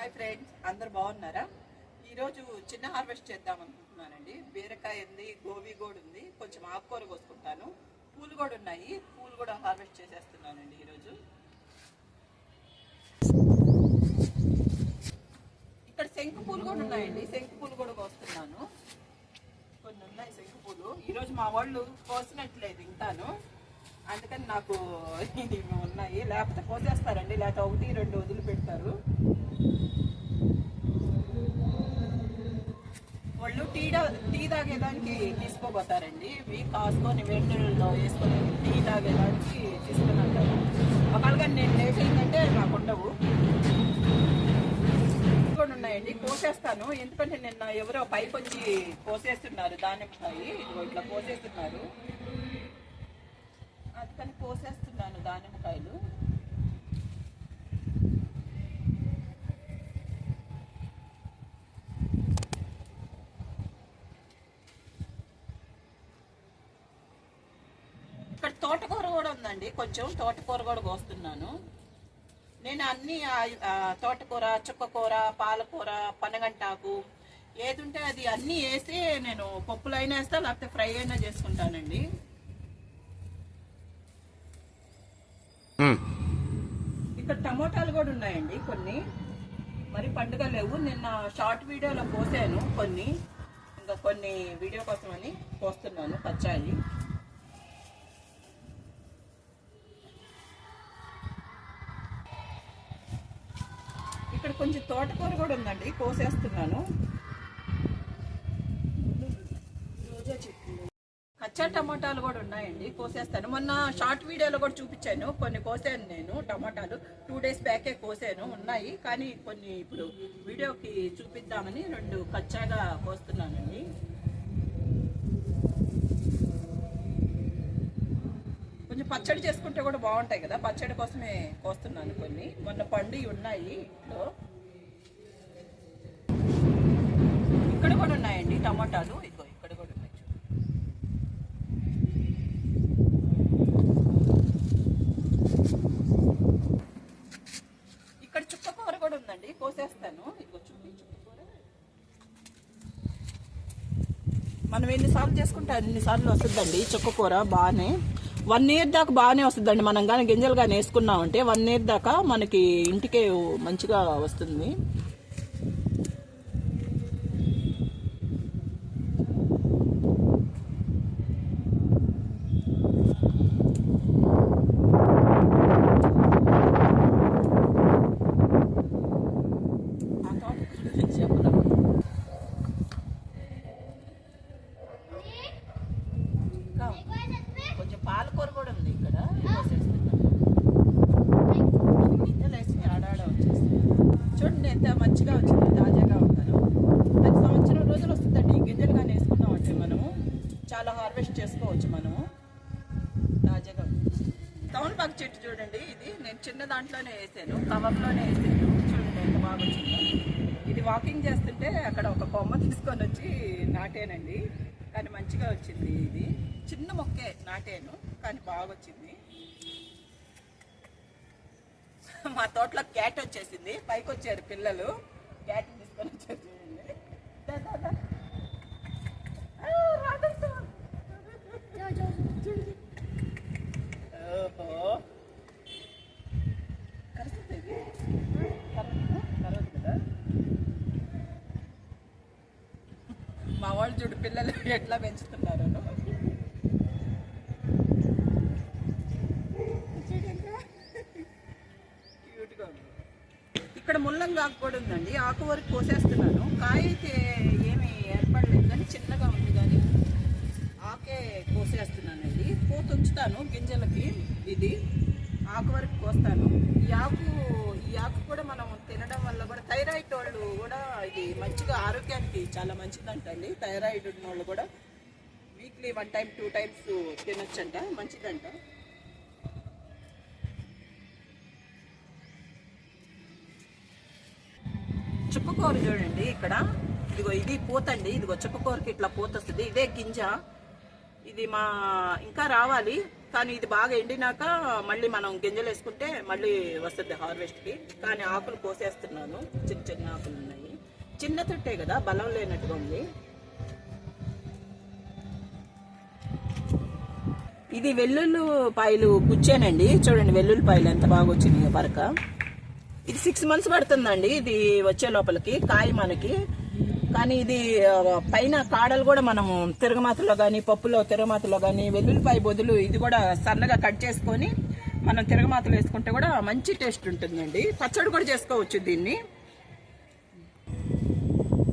Hi friends, అందరు బాగున్నారా? ఈరోజు చిన్న హార్వెస్ట్ చేద్దాం అనుకుంటున్నానండి. బీరకాయ ఉంది, గోబీ కూడా ఉంది, కొంచెం ఆకుకూర కోసుకుంటాను, పూలు కూడా ఉన్నాయి. పూలు కూడా హార్వెస్ట్ చేసేస్తున్నానండి ఈరోజు. ఇక్కడ శంకు పూలు కూడా ఉన్నాయండి, శంకు పూలు కూడా కోస్తున్నాను. కొన్ని ఉన్నాయి శంకు పూలు. ఈరోజు మా వాళ్ళు కోసినట్లేదు ఇంకాను, అందుకని నాకు ఇవి ఉన్నాయి. లేకపోతే కోసేస్తారండి, లేకపోతే ఒకటి రెండు వదిలిపెడతారు. వాళ్ళు టీ తాగేదానికి తీసుకోపోతారండి. ఇవి కాసుకొని వేడిలో వేసుకొని టీ తాగేదానికి తీసుకుని అంటారు. ఒకవేళ నేను లేట్ అయిందంటే నాకు ఉండవు. కూడా ఉన్నాయండి, కోసేస్తాను. ఎందుకంటే నిన్న ఎవరో పైకి వచ్చి కోసేస్తున్నారు దానిమ్మకాయ. ఇదిగో ఇట్లా కోసేస్తున్నారు, అందుకని కోసేస్తున్నాను దానిమ్మకాయలు. ఇక్కడ తోటకూర కూడా ఉందండి, కొంచెం తోటకూర కూడా కోస్తున్నాను నేను. అన్ని తోటకూర, చుక్కకూర, పాలకూర, పనగంటాకు ఏది ఉంటే అది అన్నీ వేసి నేను పప్పులు అయినా వేస్తా, లేకపోతే ఫ్రై అయినా చేసుకుంటానండి. ఇక్కడ టమోటాలు కూడా ఉన్నాయండి కొన్ని, మరి పండుగ లేవు. నిన్న షార్ట్ వీడియోలో పోసాను కొన్ని, ఇంకా కొన్ని వీడియో కోసం అని పోస్తున్నాను పచ్చాయి. ఇక్కడ కొంచెం తోటకూర కూడా ఉందండి, కోసేస్తున్నాను. కచ్చా టమాటాలు కూడా ఉన్నాయండి, కోసేస్తాను. మొన్న షార్ట్ వీడియోలో కూడా చూపించాను, కొన్ని కోసాను నేను టమాటాలు. 2 days బ్యాకే కోసాను, ఉన్నాయి. కానీ కొన్ని ఇప్పుడు వీడియోకి చూపిద్దామని 2 కచ్చాగా కోస్తున్నానండి. కొంచెం పచ్చడి చేసుకుంటే కూడా బాగుంటాయి కదా, పచ్చడి కోసమే కోస్తున్నాను కొన్ని. మొన్న పండు ఉన్నాయి ఇంట్లో. ఇక్కడ కూడా ఉన్నాయండి టమాటాలు, ఇగో ఇక్కడ కూడా ఉన్నాయి. ఇక్కడ చుక్కకూర కూడా ఉందండి, కోసేస్తాను. ఇగో చుక్కకూర మనం ఎన్నిసార్లు చేసుకుంటే అన్నిసార్లు వస్తుందండి చుక్కకూర. బాగానే 1 year దాకా బాగానే వస్తుందండి. మనం కానీ గింజలు కానీ వేసుకున్నామంటే 1 year దాకా మనకి ఇంటికే మంచిగా వస్తుంది. కొంచెం పాలకూర కూడా ఉంది ఇక్కడ, గింజలు వేసి ఆడాడ వచ్చేసి చూడండి ఎంత మంచిగా వచ్చింది, తాజాగా ఉంటాను. 10 సంవత్సరం రోజులు వస్తుందండి ఈ గింజలు కానీ వేసుకున్నామంటే మనము చాలా హార్వెస్ట్ చేసుకోవచ్చు మనము తాజాగా. తమలపాకు చెట్టు చూడండి, ఇది నేను చిన్న దాంట్లోనే వేసాను, కవర్లోనే వేసాను. చూడండి ఎంత బాగా వచ్చిందో. ఇది వాకింగ్ చేస్తుంటే అక్కడ ఒక కొమ్మ తీసుకొని వచ్చి నాటేనండి, కానీ మంచిగా వచ్చింది. ఇది చిన్న మొక్కే నాటాను, కానీ బాగా వచ్చింది. మా తోటలో క్యాట్ వచ్చేసింది, పైకి వచ్చారు పిల్లలు, క్యాట్ తీసుకొని వచ్చారు చూడండి. ఓహో, కరుస్తుంది కదా. మా వాళ్ళు చూడు పిల్లలు ఎట్లా పెంచుతున్నారు. క్యూట్గా ఉంది. ఇక్కడ ముల్లంగాకు కూడా ఉందండి, ఆకు వరకు కోసేస్తున్నాను. కాయ అయితే ఏమీ ఏర్పడలేదు, కానీ చిన్నగా ఉంది, కానీ ఆకే కోసేస్తున్నానండి. పూత ఉంచుతాను గింజలకి. ఇది ఆకు వరకు కోస్తాను. ఈ ఆకు కూడా మనం తినడం వల్ల కూడా థైరాయిడ్ వాళ్ళు కూడా ఇది మంచిగా ఆరోగ్యానికి చాలా మంచిదంటండి. థైరాయిడ్ ఉన్న వాళ్ళు కూడా వీక్లీ 1 time 2 times తినొచ్చంట, మంచిదంట. చుక్కకూర చూడండి ఇక్కడ, ఇదిగో ఇది పూతండి. ఇదిగో చుక్కకూరకి ఇట్లా పూత వస్తుంది, ఇదే గింజ. ఇది ఇంకా రావాలి, కానీ ఇది బాగా ఎండినాక మళ్ళీ మనం గింజలు వేసుకుంటే మళ్ళీ వస్తుంది హార్వెస్ట్కి. కానీ ఆకులు కోసేస్తున్నాను, చిన్న చిన్న ఆకులు ఉన్నాయి. చిన్న తొట్టే కదా, బలం లేనట్టుగా ఉంది. ఇది వెల్లుల్లిపాయలు గుచ్చానండి, చూడండి వెల్లుల్లిపాయలు ఎంత బాగా వచ్చినాయి వరక. ఇది 6 months పడుతుందండి ఇది వచ్చే లోపలికి కాయ మనకి. కానీ ఇది పైన కాడలు కూడా మనము తిరగమాతలో కానీ, పప్పులో తిరగమాతలో కానీ వెల్లుల్లిపాయ బదులు ఇది కూడా సన్నగా కట్ చేసుకొని మనం తిరగమాతలో వేసుకుంటే కూడా మంచి టేస్ట్ ఉంటుందండి. పచ్చడి కూడా చేసుకోవచ్చు దీన్ని.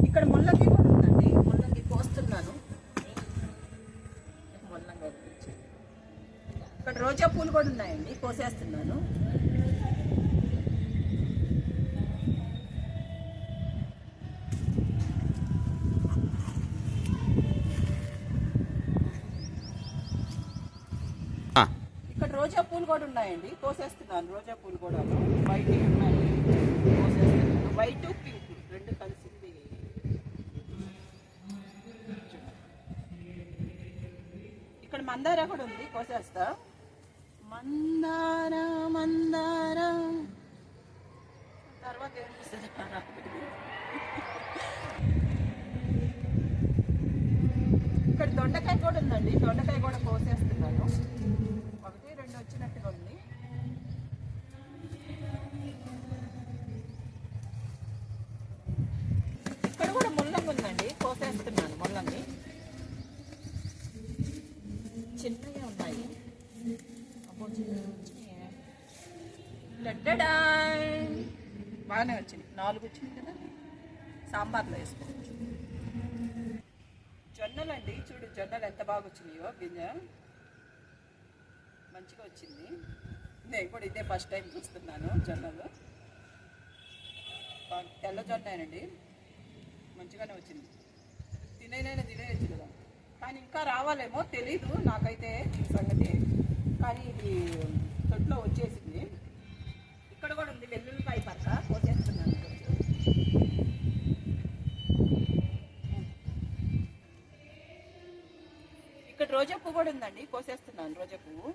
ఇక్కడ ముల్లంగి కూడా ఉందండి, ముల్లంగి కోస్తున్నాను. ముల్లంగి ఇక్కడ రోజా పూలు కూడా ఉన్నాయండి, కోసేస్తున్నాను. ఇక్కడ రోజా పూలు కూడా ఉన్నాయండి, కోసేస్తున్నాను. రోజా పూలు కూడా వైట్ ఉన్నాయి, కోసేస్తున్నాను. వైట్ పింక్ రెండు కలిసింది. ఇక్కడ మందార కూడా ఉంది, కోసేస్తా. మందార మందార తర్వాత ఏమిస్తుంది. ఇక్కడ దొండకాయ కూడా ఉందండి, దొండకాయ కూడా కోసేస్తున్నాను. 1, 2 వచ్చినట్టుగా ఉంది. ఇక్కడ కూడా ముల్లంగి ఉందండి, కోసేస్తున్నాను. ముల్లంగి చిన్నగా ఉన్నాయి. బాగానే వచ్చింది, 4 వచ్చింది కదా, సాంబార్లో వేసుకోవచ్చు. జొన్నలు అండి, చూడు జొన్నలు ఎంత బాగా వచ్చినాయో. గింజ మంచిగా వచ్చింది. నేను కూడా ఇదే ఫస్ట్ టైం చూస్తున్నాను జొన్నలు. తెల్ల జొన్నేనండి, మంచిగానే వచ్చింది. తినేయచ్చు కదా, కానీ ఇంకా రావాలేమో తెలీదు నాకైతే సంగతి. కానీ ఇది తొట్లో వచ్చేసింది. ఇక్కడ కూడా ఉంది వెల్లుల్లిపాయ పక్క, కోసేస్తున్నాను. ఇక్కడ రోజా పువ్వు కూడా ఉందండి, కోసేస్తున్నాను. రోజా పువ్వు,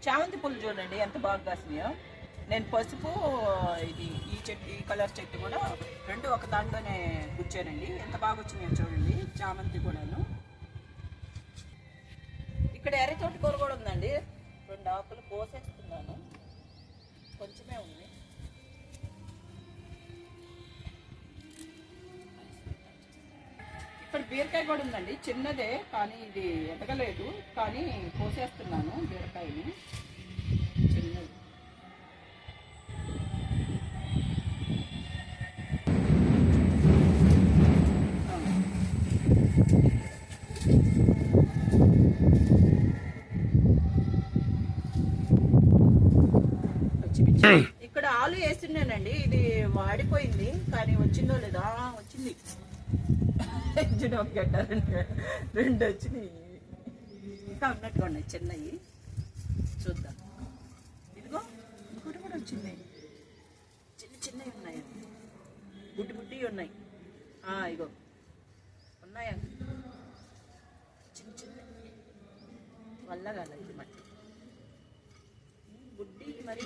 చామంతి పూలు చూడండి ఎంత బాగా కాసినాయో. నేను పసుపు ఇది ఈ చెట్టు, ఈ కలర్ చెట్టు కూడా రెండు ఒక దాంట్లోనే గుచ్చానండి. ఎంత బాగా వచ్చినాయో చూడండి. చామంతి కూడాను. ఇక్కడ ఎర్ర తోటకూర కూడా ఉందండి, 2 ఆకులు కోసేస్తున్నాను. కొంచెమే ఉంది. ఇక్కడ బీరకాయ కూడా ఉందండి, చిన్నదే కానీ ఇది ఎదగలేదు. కానీ కోసేస్తున్నాను బీరకాయని, చిన్నది. ఇక్కడ ఆలు వేస్తున్నానండి, ఇది వాడిపోయింది కానీ వచ్చిందో లేదా. వచ్చింది, ఒక గడ్డ 2 వచ్చినాయి. ఇంకా ఉన్నట్టుగా ఉన్నాయి చిన్నవి, చూద్దాం. ఇదిగో ఇంకోటి కూడా వచ్చింది, చిన్నవి ఉన్నాయి, బుడ్డి ఉన్నాయి. ఇగో ఉన్నాయా, చిన్న వల్లగాల ఇది మట్టి బుడ్డి. మరి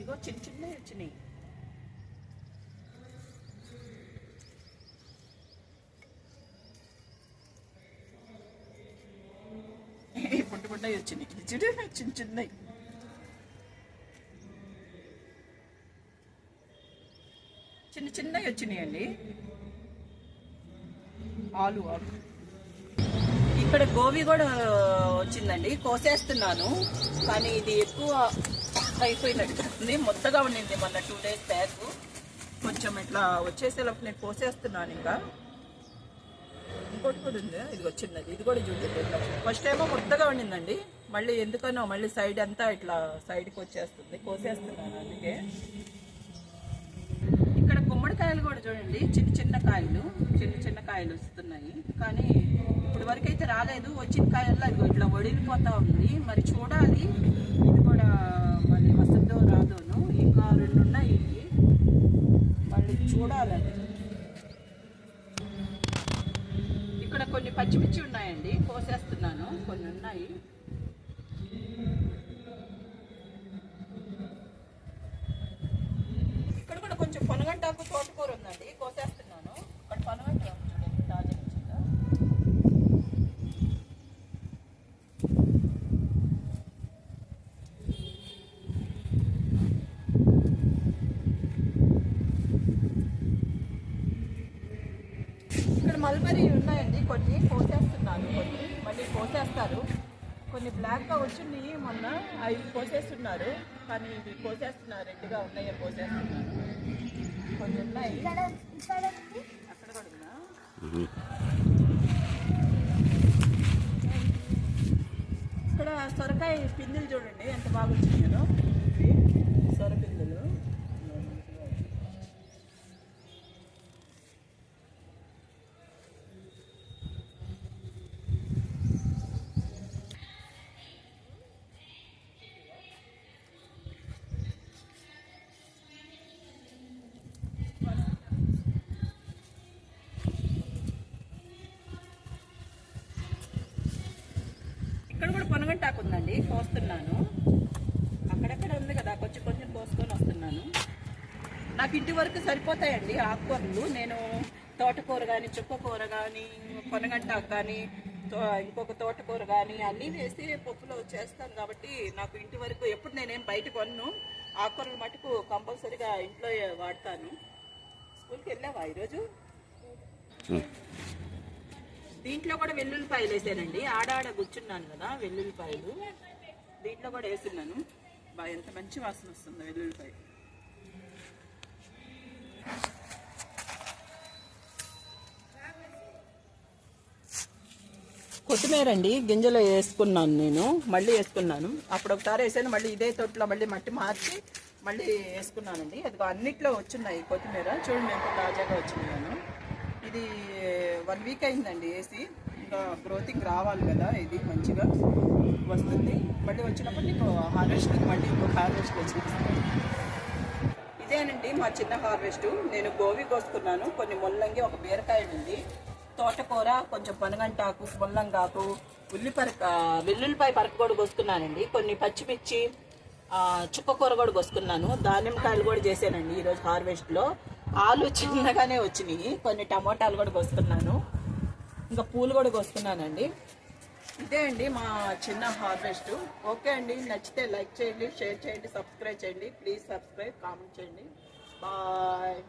ఇగో చిన్నవి వచ్చినాయి. పుట్టబుడ్డవి వచ్చినాయి, చిన్నవి. చిన్నవి వచ్చినాయండి ఆలు. ఇక్కడ గోబీ కూడా వచ్చిందండి, కోసేస్తున్నాను. కానీ ఇది ఎక్కువ అయిపోయినట్టు మొత్తగా ఉండింది మొన్న 2 days బ్యాక్. కొంచెం ఇట్లా వచ్చేసేలోపు నేను కోసేస్తున్నాను. ఇంకా ఇంకోటి కూడా ఉంది, ఇది వచ్చిందండి. ఇది కూడా చూడండి, ఫస్ట్ ఏమో మొత్తగా ఉండిందండి, మళ్ళీ ఎందుకనో మళ్ళీ సైడ్ అంతా ఇట్లా సైడ్కి వచ్చేస్తుంది, కోసేస్తున్నాను అందుకే. ఇక్కడ గుమ్మడికాయలు కూడా చూడండి, చిన్న కాయలు వస్తున్నాయి. కానీ ఇప్పుడు వరకు అయితే రాలేదు. వచ్చిన కాయల్లో ఇట్లా వడిలిపోతా ఉంది. మరి చూడాలి, ఇది కూడా 2 ఉన్నాయి, మళ్ళీ చూడాలండి. ఇక్కడ కొన్ని పచ్చిమిర్చి ఉన్నాయండి, కోసేస్తున్నాను. కొన్ని ఉన్నాయి. ఇక్కడ కూడా కొంచెం పొనగంటాకు తోటకూర ఉందండి, కోసేస్తున్నాను. ఇక్కడ పొనగంట చూడండి, తాజా వచ్చిందా. ఇక్కడ మల్బరీ ఉన్నాయండి, కొన్ని కోసేస్తున్నాను. కొన్ని మళ్ళీ కోసేస్తారు. కొన్ని బ్లాక్గా వచ్చింది మొన్న, అవి కోసేస్తున్నారు. కానీ ఇవి కోసేస్తున్నారు, రెడ్గా ఉన్నాయో కోసేస్తున్నారు. కొన్ని ఉన్నాయి అక్కడ కూడా ఉందా. ఇక్కడ సొరకాయ పిందులు చూడండి ఎంత బాగా వచ్చినాయో, సొర పిందులు. ఇక్కడ కూడా పొనగంటాకు ఉందండి, కోస్తున్నాను. అక్కడక్కడ ఉంది కదా, కొంచెం కొంచెం కోసుకొని వస్తున్నాను. నాకు ఇంటి వరకు సరిపోతాయండి ఆకుకూరలు. నేను తోటకూర కానీ, చుక్కకూర కానీ, పొనగంటాకు కానీ, ఇంకొక తోటకూర కానీ అన్నీ వేసి పప్పులో చేస్తాను కాబట్టి నాకు ఇంటి వరకు ఎప్పుడు నేనేం బయట కొన్ను. ఆకుకూరలు మటుకు కంపల్సరీగా ఇంట్లో వాడతాను. స్కూల్కి వెళ్ళావా ఈరోజు? దీంట్లో కూడా వెల్లుల్లిపాయలు వేసానండి, ఆడాడ గుచ్చున్నాను కదా వెల్లుల్లిపాయలు, దీంట్లో కూడా వేస్తున్నాను. బాగా ఎంత మంచి వాసన వస్తుందో వెల్లుల్లిపాయ. కొత్తిమీర అండి, గింజలు వేసుకున్నాను నేను, మళ్ళీ వేసుకున్నాను. అప్పుడు ఒకసారి వేసాను, మళ్ళీ ఇదే తొట్టులో మళ్ళీ మట్టి మార్చి మళ్ళీ వేసుకున్నానండి. అది అన్నిట్లో వచ్చున్నాయి కొత్తిమీర, చూడండి ఎంత తాజాగా వచ్చినాను. ఇది 1 వీక్ అయిందండి వేసి, ఇంకా గ్రోతింగ్ రావాలి కదా, ఇది మంచిగా వస్తుంది. మళ్ళీ వచ్చినప్పుడు నీకు హార్వెస్ట్కి మళ్ళీ ఇంకొక హార్వెస్ట్ వచ్చేస్తుంది. ఇదేనండి మా చిన్న హార్వెస్ట్. నేను గోవి కోసుకున్నాను, కొన్ని ముల్లంగి, ఒక బీరకాయ ఉంది, తోటకూర, కొంచెం పొనగంటాకు, ముల్లంగాకు, వెల్లుల్లిపాయ పరక కూడా కోసుకున్నానండి, కొన్ని పచ్చిమిర్చి, చుక్కకూర కూడా కోసుకున్నాను, దానిమ్మకాయలు కూడా చేశానండి ఈరోజు హార్వెస్ట్లో. ఆలు చిన్నగానే వచ్చినాయి, కొన్ని టమోటాలు కూడా కోసుకున్నాను, ఇంకా పూలు కూడా కోసుకున్నానండి. ఇదే అండి మా చిన్న హార్వెస్ట్. ఓకే అండి, నచ్చితే లైక్ చేయండి, షేర్ చేయండి, సబ్స్క్రైబ్ చేయండి. ప్లీజ్ సబ్స్క్రైబ్, కామెంట్ చేయండి. బాయ్.